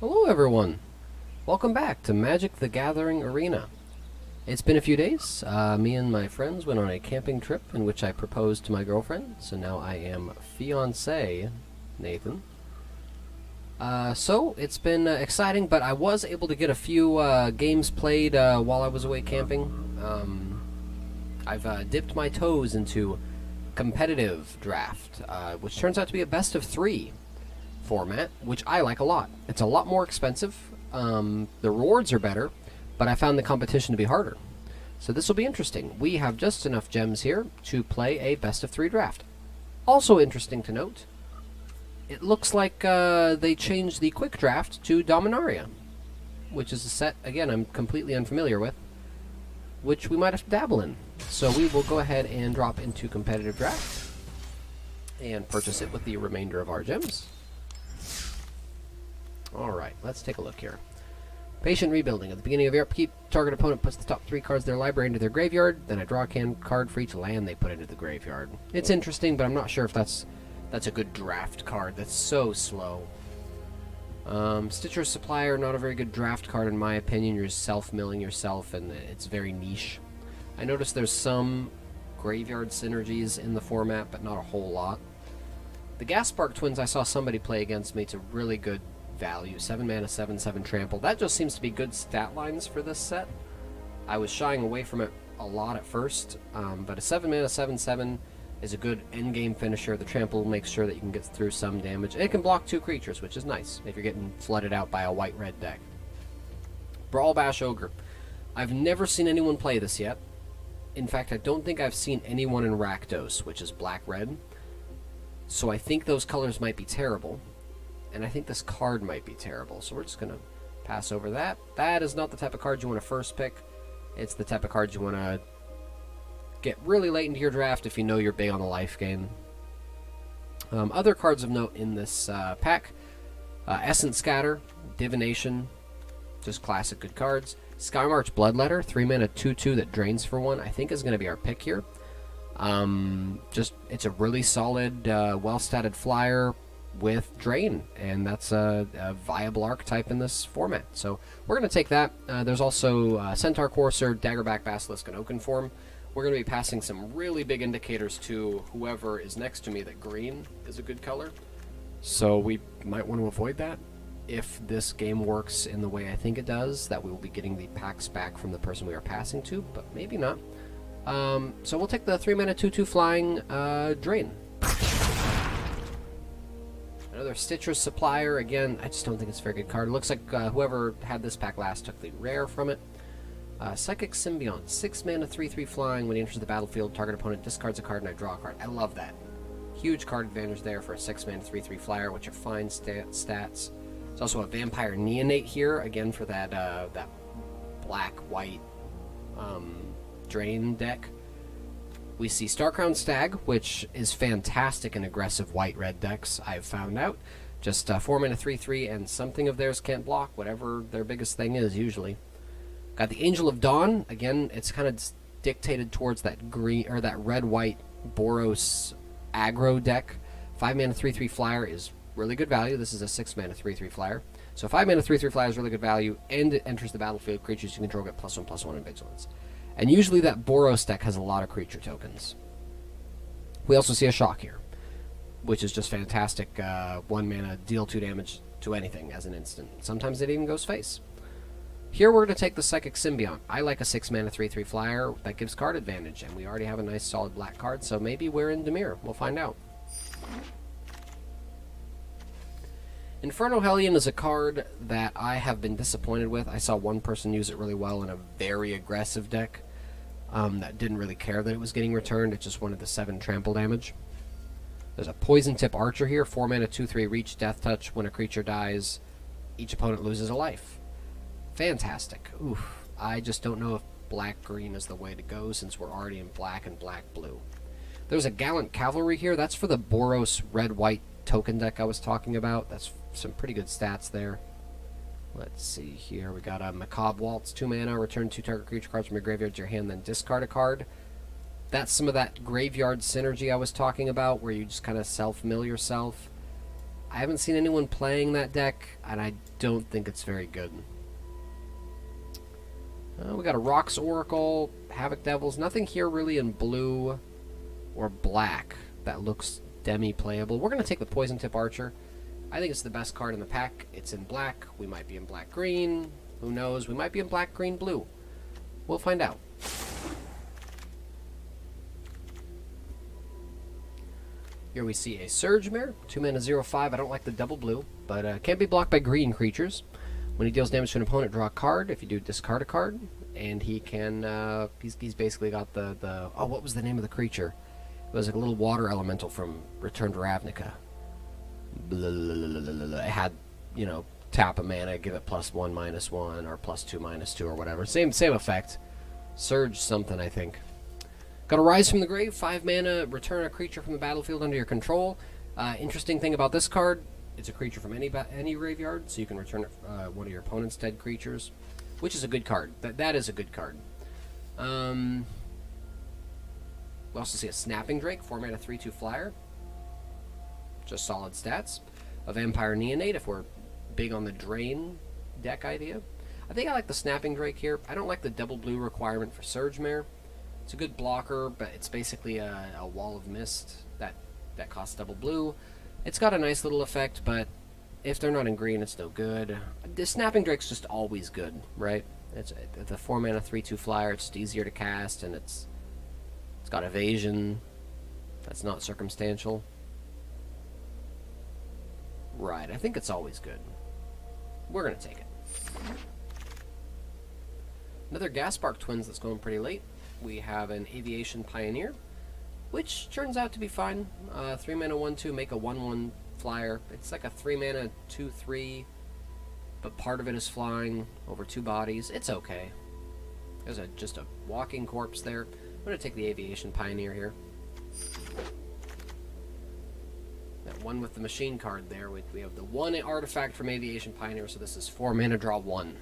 Hello everyone! Welcome back to Magic the Gathering Arena. It's been a few days. Me and my friends went on a camping trip in which I proposed to my girlfriend, so now I am fiancé Nathan. So it's been exciting, but I was able to get a few games played while I was away camping. I've dipped my toes into competitive draft, which turns out to be a best of 3 format, which I like a lot. It's a lot more expensive. The rewards are better, but I found the competition to be harder. So this will be interesting. We have just enough gems here to play a best of 3 draft. Also interesting to note, it looks like they changed the quick draft to Dominaria, which is a set, again, I'm completely unfamiliar with, which we might have to dabble in. So we will go ahead and drop into competitive draft and purchase it with the remainder of our gems. Alright, let's take a look here. Patient rebuilding. At the beginning of your upkeep, target opponent puts the top 3 cards of their library into their graveyard, then I draw a card for each land they put into the graveyard. It's interesting, but I'm not sure if that's a good draft card. That's so slow. Stitcher's Supplier, not a very good draft card in my opinion. You're self-milling yourself, and it's very niche. I noticed there's some graveyard synergies in the format, but not a whole lot. The Gasspark Twins I saw somebody play against me to really good value. 7 mana, 7/7 trample. That just seems to be good stat lines for this set. I was shying away from it a lot at first, but a 7 mana, 7/7 is a good endgame finisher. The trample makes sure that you can get through some damage. And it can block 2 creatures, which is nice if you're getting flooded out by a white-red deck. Brawl Bash Ogre. I've never seen anyone play this yet. In fact, I don't think I've seen anyone in Rakdos, which is black-red. So I think those colors might be terrible. And I think this card might be terrible, so we're just going to pass over that. That is not the type of card you want to first pick. It's the type of card you want to get really late into your draft if you know you're big on the life gain. Other cards of note in this pack. Essence Scatter, Divination, just classic good cards. Skymarch Bloodletter, 3 mana 2/2 that drains for 1, I think is going to be our pick here. It's a really solid, well-statted flyer with Drain, and that's a viable archetype in this format. So we're going to take that. There's also Centaur Courser, Daggerback Basilisk, and Oakenform. We're going to be passing some really big indicators to whoever is next to me that green is a good color. So we might want to avoid that. If this game works in the way I think it does, that we will be getting the packs back from the person we are passing to, but maybe not. So we'll take the 3 mana 2/2 flying Drain. Another Stitcher's Supplier. Again, I just don't think it's a very good card. It looks like whoever had this pack last took the rare from it. Psychic Symbiont. 6 mana 3/3 flying. When he enters the battlefield, target opponent discards a card and I draw a card. I love that. Huge card advantage there for a 6 mana 3/3 flyer, which are fine stats. There's also a Vampire Neonate here, again for that that black-white Drain deck. We see Starcrowned Stag, which is fantastic in aggressive white-red decks, I've found out. Just 4 mana 3/3, and something of theirs can't block, whatever their biggest thing is, usually. Got the Angel of Dawn. Again, it's kind of dictated towards that green or that red-white Boros aggro deck. 5 mana 3/3 flyer is really good value. This is a 6 mana 3/3 flyer. So 5 mana 3/3 flyer is really good value, and it enters the battlefield. Creatures you control get +1/+1 in vigilance. And usually that Boros deck has a lot of creature tokens. We also see a Shock here, which is just fantastic. 1 mana, deal 2 damage to anything as an instant. Sometimes it even goes face. Here we're going to take the Psychic Symbiont. I like a 6 mana 3/3 flyer that gives card advantage, and we already have a nice solid black card, so maybe we're in Dimir. We'll find out. Inferno Hellion is a card that I have been disappointed with. I saw one person use it really well in a very aggressive deck that didn't really care that it was getting returned. It just wanted the 7 trample damage. There's a Poison Tip Archer here. 4 mana 2/3 reach, Death Touch. When a creature dies, each opponent loses a life. Fantastic. Oof. I just don't know if black-green is the way to go since we're already in black and black-blue. There's a Gallant Cavalry here. That's for the Boros red-white token deck I was talking about. That's some pretty good stats there. Let's see here. We got a Macabre Waltz, 2 mana. Return 2 target creature cards from your graveyard to your hand, then discard a card. That's some of that graveyard synergy I was talking about, where you just kind of self-mill yourself. I haven't seen anyone playing that deck, and I don't think it's very good. We got a Rocks Oracle, Havoc Devils. Nothing here really in blue or black that looks demi-playable. We're going to take the Poison Tip Archer. I think it's the best card in the pack. It's in black. We might be in black-green. Who knows? We might be in black-green-blue. We'll find out. Here we see a Surge Mare, 2 mana 0/5. I don't like the double blue, but can't be blocked by green creatures. When he deals damage to an opponent, draw a card. If you do, discard a card. And he can, he's basically got the, oh, what was the name of the creature? It was like a little water elemental from Return to Ravnica. It had, you know, tap a mana, give it +1/-1, or +2/-2, or whatever. Same effect. Surge something, I think. Got a Rise from the Grave, 5 mana, return a creature from the battlefield under your control. Interesting thing about this card, it's a creature from any graveyard, so you can return it, one of your opponent's dead creatures, which is a good card. That is a good card. We also see a Snapping Drake, 4 mana 3/2 flyer. Just solid stats. A Vampire Neonate, if we're big on the Drain deck idea. I think I like the Snapping Drake here. I don't like the double blue requirement for Surge Mare. It's a good blocker, but it's basically a Wall of Mist that costs double blue. It's got a nice little effect, but if they're not in green, it's no good. The Snapping Drake's just always good, right? It's the 4 mana 3/2 flyer. It's just easier to cast, and it's got evasion. That's not circumstantial. Right, I think it's always good. We're gonna take it. Another Gasspark Twins that's going pretty late. We have an Aviation Pioneer, which turns out to be fine. 3 mana 1/2, make a 1/1 flyer. It's like a 3 mana 2/3, but part of it is flying over 2 bodies. It's okay. There's just a walking corpse there. I'm going to take the Aviation Pioneer here. That one with the machine card there. We have the 1 artifact from Aviation Pioneer, so this is 4 mana, draw 1.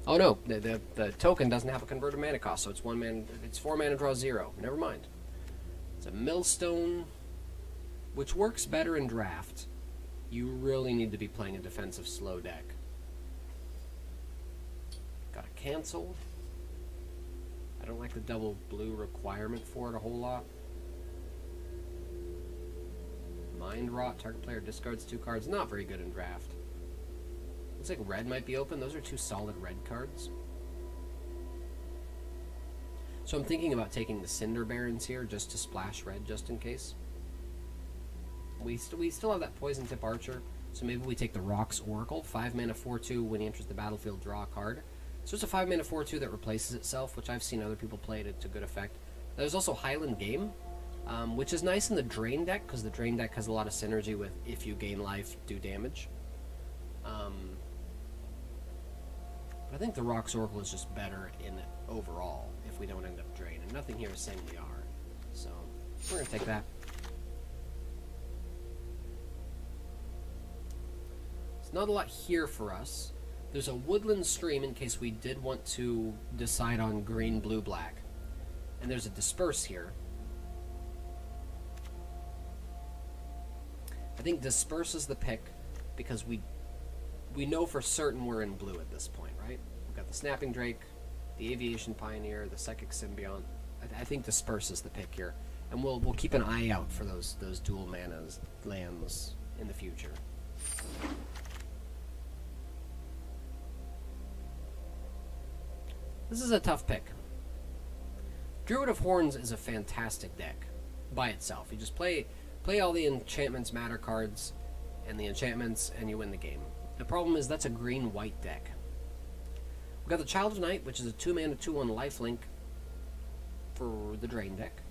Oh no, the token doesn't have a converted mana cost, so it's 1 mana. It's 4 mana, draw 0. Never mind. It's a Millstone, which works better in draft. You really need to be playing a defensive slow deck. Got to cancel. I don't like the double blue requirement for it a whole lot. Mind Rot, target player discards 2 cards. Not very good in draft. Looks like red might be open. Those are 2 solid red cards. So I'm thinking about taking the Cinder Barons here just to splash red just in case. We still have that Poison Tip Archer, so maybe we take the Rocks Oracle. 5 mana 4/2, when he enters the battlefield, draw a card. So it's a 5 mana 4/2 that replaces itself, which I've seen other people play to good effect. There's also Highland Game, which is nice in the Drain deck, because the Drain deck has a lot of synergy with if you gain life, do damage. But I think the Rocks Oracle is just better in overall if we don't end up Drain, and nothing here is saying we are. So we're going to take that. It's not a lot here for us. There's a Woodland Stream in case we did want to decide on green, blue, black. And there's a Disperse here. I think Disperse is the pick because we know for certain we're in blue at this point, right? We've got the Snapping Drake, the Aviation Pioneer, the Psychic Symbiont. I think Disperse is the pick here. And we'll keep an eye out for those dual mana lands in the future. This is a tough pick. Druid of Horns is a fantastic deck by itself. You just play all the Enchantments Matter cards and the enchantments, and you win the game. The problem is that's a green-white deck. We've got the Child of Night, which is a 2 mana 2/1 lifelink for the Drain deck.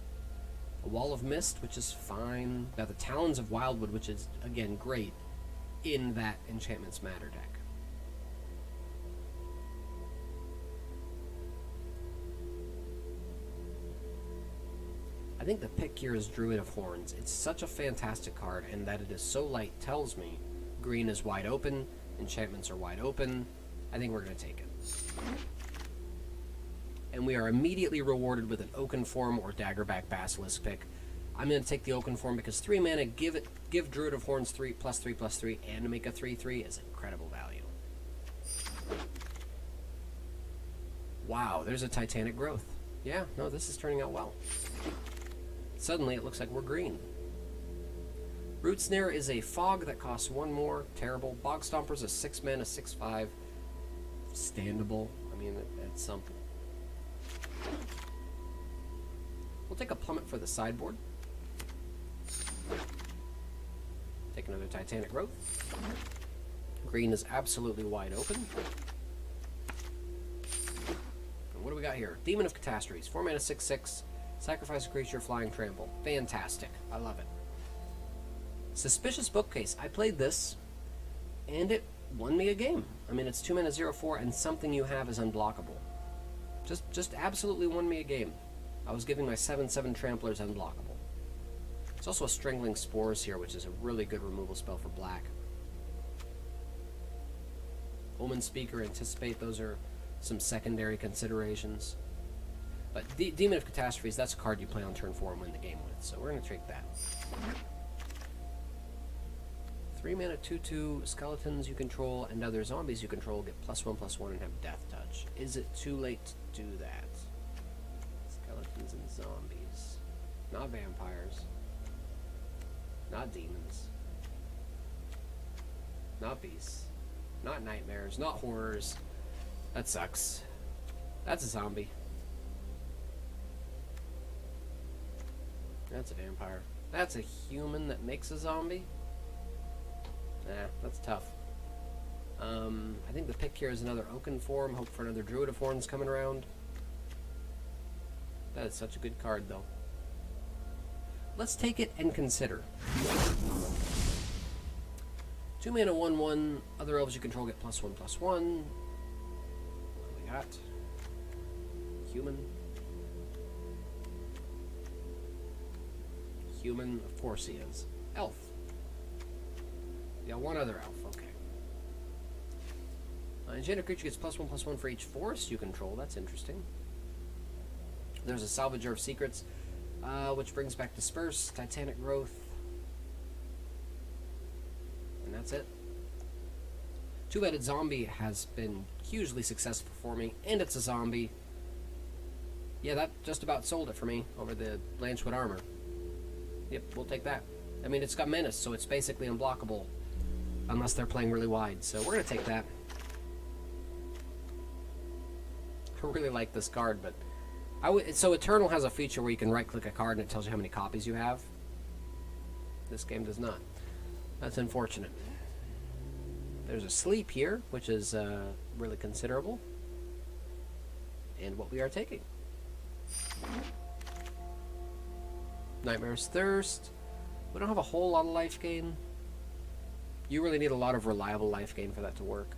A Wall of Mist, which is fine. We've got the Talons of Wildwood, which is, again, great in that Enchantments Matter deck. I think the pick here is Druid of Horns. It's such a fantastic card, and that it is so light tells me green is wide open, enchantments are wide open. I think we're going to take it. And we are immediately rewarded with an Oaken Form or Daggerback Basilisk pick. I'm going to take the Oaken form because 3 mana, give Druid of Horns 3/3/3, and to make a 3/3 is incredible value. Wow, there's a Titanic Growth. Yeah, no, this is turning out well. Suddenly, it looks like we're green. Root Snare is a fog that costs 1 more. Terrible. Bog Stomper's a 6 mana, 6/5. Standable. I mean, it's something. We'll take a Plummet for the sideboard. Take another Titanic Growth. Green is absolutely wide open. And what do we got here? Demon of Catastrophes. 4 mana, 6/6. Sacrifice a creature, flying, trample. Fantastic. I love it. Suspicious Bookcase. I played this, and it won me a game. I mean, it's 2 mana, 0/4, and something you have is unblockable. Just absolutely won me a game. I was giving my 7/7 Tramplers unblockable. There's also a Strangling Spores here, which is a really good removal spell for black. Omen Speaker, Anticipate, those are some secondary considerations. But Demon of Catastrophes, that's a card you play on turn 4 and win the game with, so we're going to take that. 3 mana, 2/2, skeletons you control and other zombies you control get +1/+1 and have Death Touch. Is it too late to do that? Skeletons and zombies. Not vampires. Not demons. Not beasts. Not nightmares. Not horrors. That sucks. That's a zombie. That's a vampire. That's a human that makes a zombie? Nah, that's tough. I think the pick here is another Oaken form. Hope for another Druid of Horns coming around. That is such a good card, though. Let's take it and consider. 2 mana, 1/1. Other elves you control get +1/+1. What do we got? Human. Human, of course he is. Elf. Yeah, one other elf, okay. Enchanted creature gets +1/+1 for each forest you control. That's interesting. There's a Salvager of Secrets, which brings back Disperse, Titanic Growth, and that's it. Two-Headed Zombie has been hugely successful for me, and it's a zombie. Yeah, that just about sold it for me over the Blanchwood Armor. Yep, we'll take that. I mean, it's got Menace, so it's basically unblockable. Unless they're playing really wide, so we're going to take that. I really like this card, but so Eternal has a feature where you can right-click a card and it tells you how many copies you have. This game does not. That's unfortunate. There's a Sleep here, which is really considerable. And what we are taking. Nightmare's Thirst. We don't have a whole lot of life gain. You really need a lot of reliable life gain for that to work.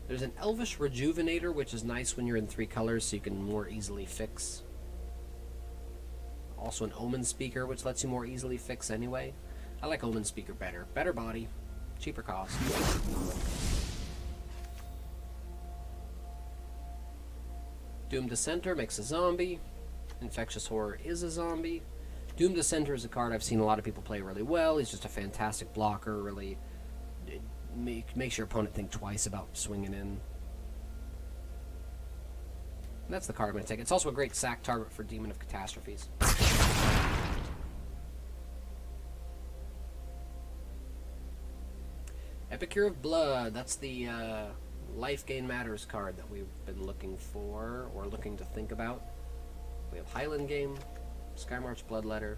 There's an Elvish Rejuvenator, which is nice when you're in 3 colors, so you can more easily fix. Also an Omen Speaker, which lets you more easily fix anyway. I like Omen Speaker better. Better body, cheaper cost. Doom Dissenter makes a zombie. Infectious Horror is a zombie. Doom Dissenter is a card I've seen a lot of people play really well. He's just a fantastic blocker, really makes your opponent think twice about swinging in. And that's the card I'm going to take. It's also a great sack target for Demon of Catastrophes. Epicure of Blood. That's the Life Gain Matters card that we've been looking for, or looking to think about. We have Highland Game, Skymarch Bloodletter.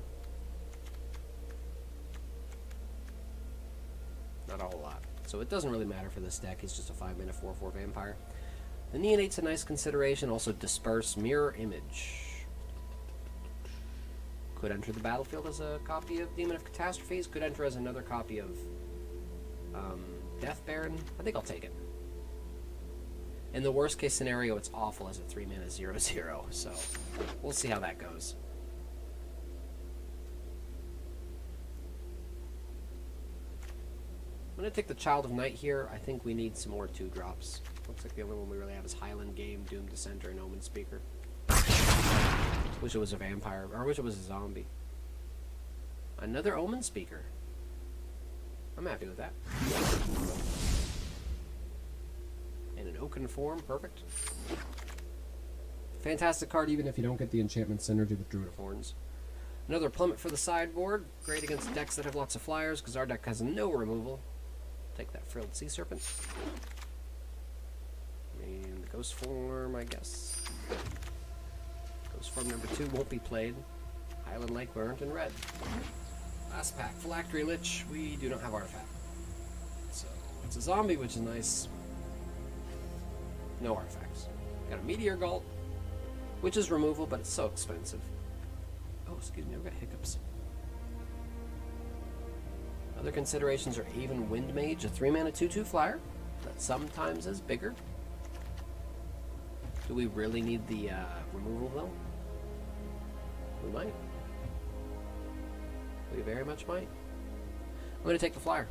Not a whole lot. So it doesn't really matter for this deck. He's just a 5-mana 4/4 vampire. The Neonate's a nice consideration. Also Disperse, Mirror Image. Could enter the battlefield as a copy of Demon of Catastrophes. Could enter as another copy of Death Baron. I think I'll take it. In the worst case scenario, it's awful as a 3-mana 0/0, so we'll see how that goes. I'm going to take the Child of Night here. I think we need some more 2-drops. Looks like the only one we really have is Highland Game, Doom Dissenter, and Omen Speaker. Wish it was a vampire, or I wish it was a zombie. Another Omen Speaker. I'm happy with that. In an Oaken form, perfect. Fantastic card even if you don't get the enchantment synergy with Druid of Horns. Another plummet for the sideboard. Great against decks that have lots of flyers, because our deck has no removal. Take that Frilled Sea Serpent. And the Ghost form, I guess. Ghost form number 2 won't be played. Highland Lake Burnt in red. Last pack, Phylactery Lich. We do not have Artifact. So it's a zombie, which is nice. No artifacts. Got a Meteor Galt, which is removal, but it's so expensive. Oh, excuse me, I've got hiccups. Other considerations are Aven Windmage, a 3-mana 2/2 flyer that sometimes is bigger. Do we really need the removal, though? We might. We very much might. I'm going to take the flyer.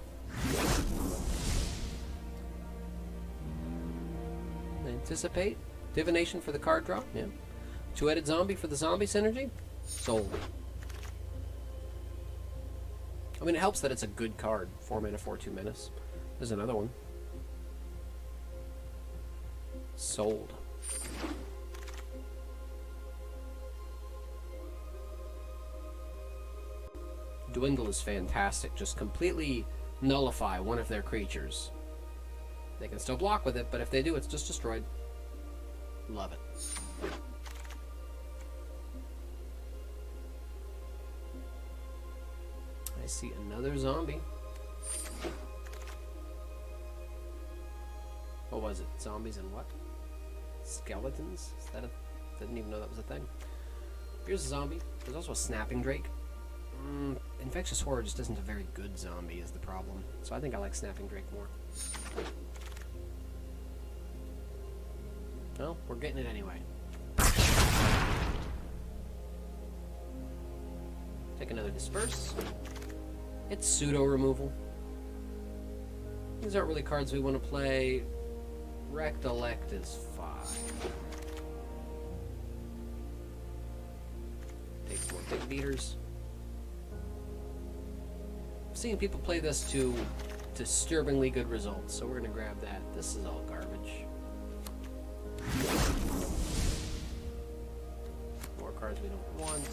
Anticipate. Divination for the card draw. Yeah. 2-headed zombie for the zombie synergy. Sold. I mean, it helps that it's a good card. 4 mana, 4/2 menace. There's another one. Sold. Dwindle is fantastic. Just completely nullify one of their creatures. They can still block with it, but if they do, it's just destroyed. Love it. I see another zombie. What was it? Zombies and what? Skeletons? Is that a... Didn't even know that was a thing. Here's a zombie. There's also a Snapping Drake. Infectious Horror just isn't a very good zombie is the problem. So I think I like Snapping Drake more. Well, we're getting it anyway. Take another Disperse. It's pseudo removal. These aren't really cards we want to play. Recollect is fine. Take 4 Big Beaters. I'm seeing people play this to disturbingly good results, so we're going to grab that. This is all garbage. More cards we don't want.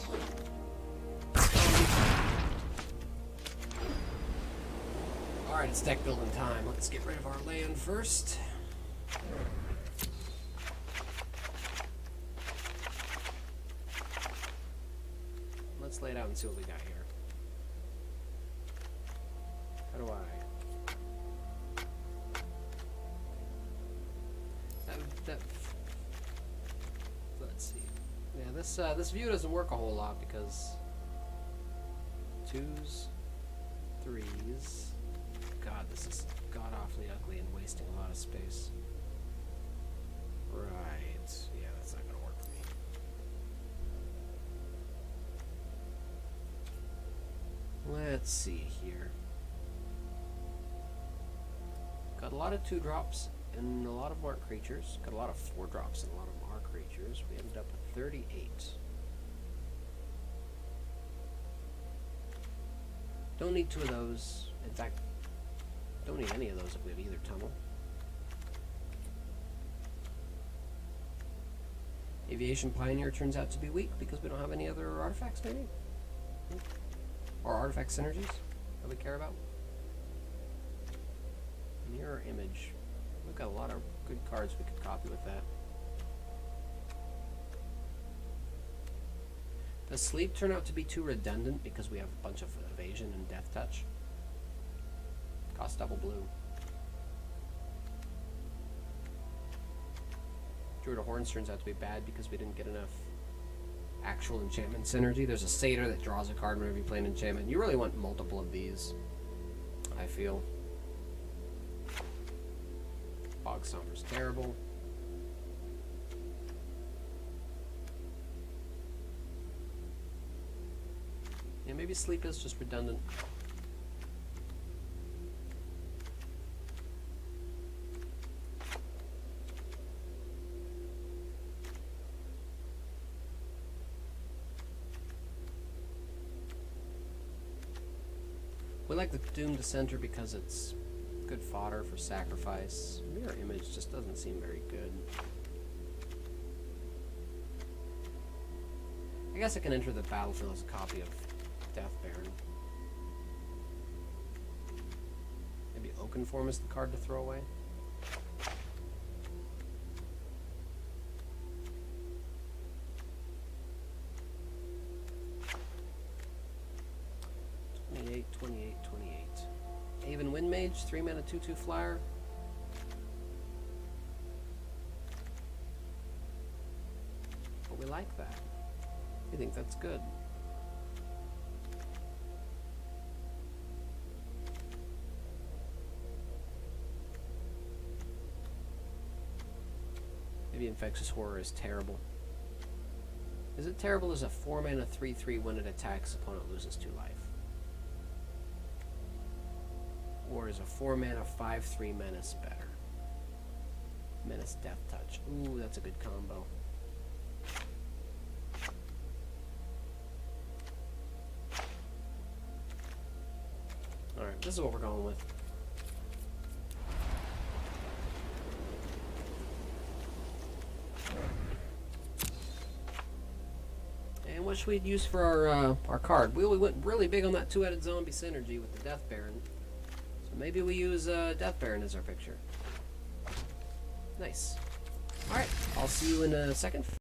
Alright, it's deck building time. Let's get rid of our land first. Let's lay it out and see what we got here. How do I... Let's see. Yeah, this view doesn't work a whole lot because 2s, 3s. God, this is god-awfully ugly and wasting a lot of space. Right. Yeah, that's not gonna work for me. Let's see here. Got a lot of 2-drops and a lot of marked creatures. Got a lot of 4-drops and a lot of marked creatures. We ended up with 38. Don't need 2 of those. In fact, don't need any of those if we have either tunnel. Aviation Pioneer turns out to be weak because we don't have any other artifacts, maybe? Or artifact synergies that we care about. Mirror Image. We've got a lot of good cards we could copy with that. Does Sleep turn out to be too redundant because we have a bunch of evasion and death touch? Cost double blue. Druid of Horns turns out to be bad because we didn't get enough actual enchantment synergy. There's a Satyr that draws a card whenever you play an enchantment. You really want multiple of these, I feel. Bog Stomper's terrible. Yeah, maybe Sleep is just redundant. We like the Doom Dissenter because it's good fodder for sacrifice. Mirror Image just doesn't seem very good. I guess I can enter the battlefield as a copy of Death Baron. Maybe Oakenform is the card to throw away. Haven Windmage, 3 mana 2/2 flyer. But we like that. We think that's good. Maybe Infectious Horror is terrible. Is it terrible as a 4 mana 3/3 when it attacks, opponent loses 2 life? Or is a 4 mana 5/3 Menace better? Menace Death Touch. Ooh, that's a good combo. Alright, this is what we're going with. And what should we use for our card? We went really big on that 2-headed zombie synergy with the Death Baron. So maybe we use Death Baron as our picture. Nice. Alright, I'll see you in a second.